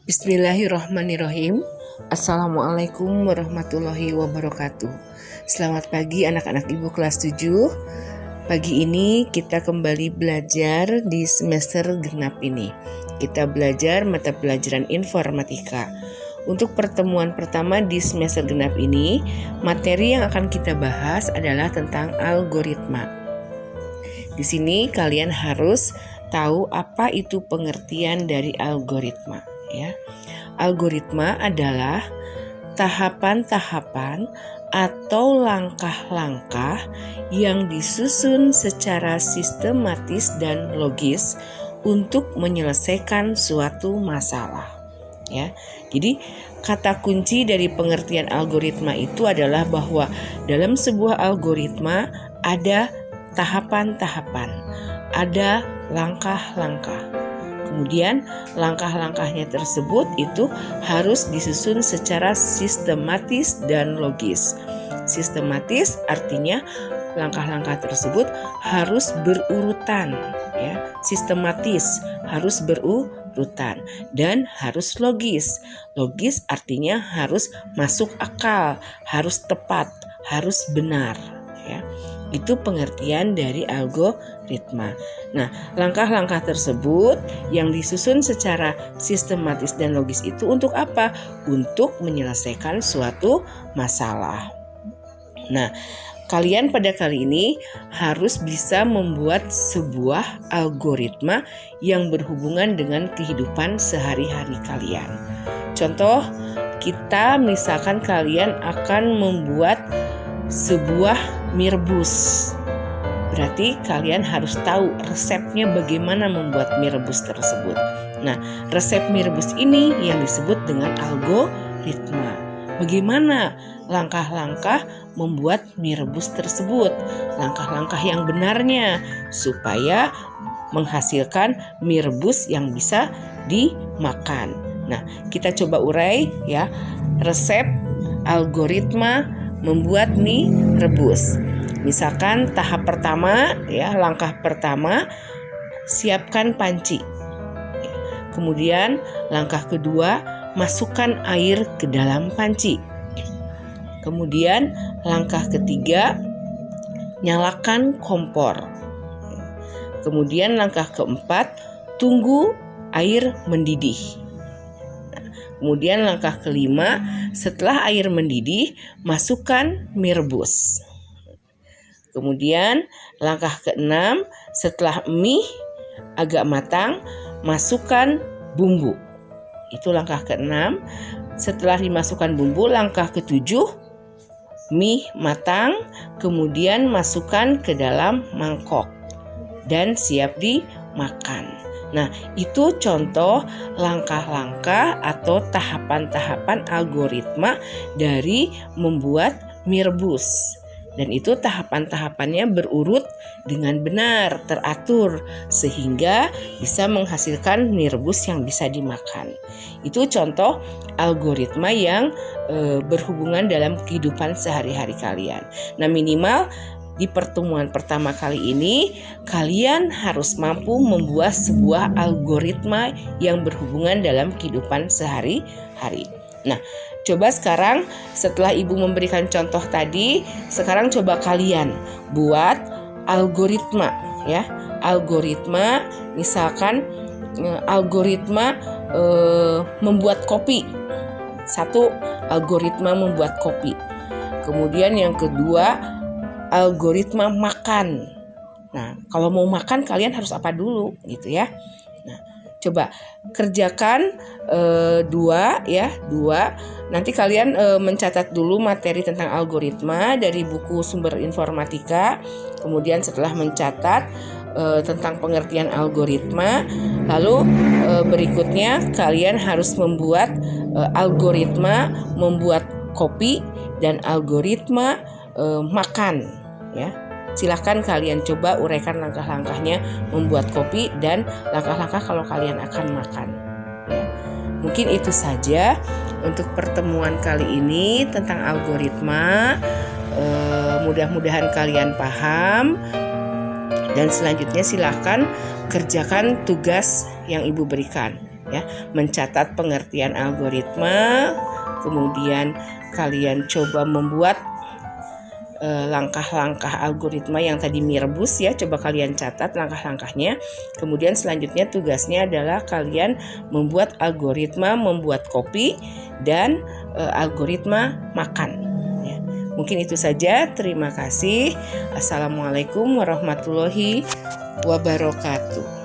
Bismillahirrahmanirrahim. Assalamualaikum warahmatullahi wabarakatuh. Selamat pagi anak-anak ibu kelas 7. Pagi ini kita kembali belajar di semester genap ini. Kita belajar mata pelajaran informatika. Untuk pertemuan pertama di semester genap ini, materi yang akan kita bahas adalah tentang algoritma. Di sini kalian harus tahu apa itu pengertian dari algoritma, ya. Algoritma adalah tahapan-tahapan atau langkah-langkah yang disusun secara sistematis dan logis untuk menyelesaikan suatu masalah, ya. Jadi kata kunci dari pengertian algoritma itu adalah bahwa dalam sebuah algoritma ada tahapan-tahapan, ada langkah-langkah. Kemudian langkah-langkahnya tersebut itu harus disusun secara sistematis dan logis. Sistematis artinya langkah-langkah tersebut harus berurutan, ya. Sistematis harus berurutan dan harus logis. Logis artinya harus masuk akal, harus tepat, harus benar, ya. Itu pengertian dari algoritma. Nah, langkah-langkah tersebut yang disusun secara sistematis dan logis itu untuk apa? Untuk menyelesaikan suatu masalah. Nah, kalian pada kali ini harus bisa membuat sebuah algoritma yang berhubungan dengan kehidupan sehari-hari kalian. Contoh, kita misalkan kalian akan membuat sebuah mie rebus. Berarti kalian harus tahu resepnya bagaimana membuat mie rebus tersebut. Nah, resep mie rebus ini yang disebut dengan algoritma. Bagaimana langkah-langkah membuat mie rebus tersebut? Langkah-langkah yang benarnya supaya menghasilkan mie rebus yang bisa dimakan. Nah, kita coba urai, ya, resep algoritma membuat mie rebus. Misalkan tahap pertama, ya, langkah pertama, siapkan panci. Kemudian langkah kedua, masukkan air ke dalam panci. Kemudian langkah ketiga, nyalakan kompor. Kemudian langkah keempat, tunggu air mendidih. Kemudian langkah kelima, setelah air mendidih, masukkan mie rebus. Kemudian langkah keenam, setelah mie agak matang, masukkan bumbu. Itu langkah keenam. Setelah dimasukkan bumbu, langkah ketujuh, mie matang, kemudian masukkan ke dalam mangkok dan siap dimakan. Nah, itu contoh langkah-langkah atau tahapan-tahapan algoritma dari membuat mie rebus. Dan itu tahapan-tahapannya berurut dengan benar, teratur, sehingga bisa menghasilkan mie rebus yang bisa dimakan. Itu contoh algoritma yang berhubungan dalam kehidupan sehari-hari kalian. Nah, minimal di pertemuan pertama kali ini, kalian harus mampu membuat sebuah algoritma yang berhubungan dalam kehidupan sehari-hari. Nah, coba sekarang setelah ibu memberikan contoh tadi, sekarang coba kalian buat algoritma, ya. Algoritma, misalkan algoritma membuat kopi. Satu, algoritma membuat kopi. Kemudian yang kedua, algoritma makan. Nah, kalau mau makan kalian harus apa dulu, gitu ya. Nah, coba kerjakan dua. Nanti kalian mencatat dulu materi tentang algoritma dari buku sumber informatika. Kemudian setelah mencatat tentang pengertian algoritma, lalu berikutnya kalian harus membuat algoritma membuat kopi dan algoritma makan, ya. Silahkan kalian coba uraikan langkah-langkahnya membuat kopi dan langkah-langkah kalau kalian akan makan, ya. Mungkin itu saja untuk pertemuan kali ini tentang algoritma. Mudah-mudahan kalian paham. Dan selanjutnya silahkan kerjakan tugas yang ibu berikan. ya, mencatat pengertian algoritma, kemudian kalian coba membuat langkah-langkah algoritma yang tadi Mi rebus ya, coba kalian catat langkah-langkahnya. Kemudian selanjutnya tugasnya adalah kalian membuat algoritma, membuat kopi dan algoritma makan. Ya. Mungkin itu saja. Terima kasih. Assalamualaikum warahmatullahi wabarakatuh.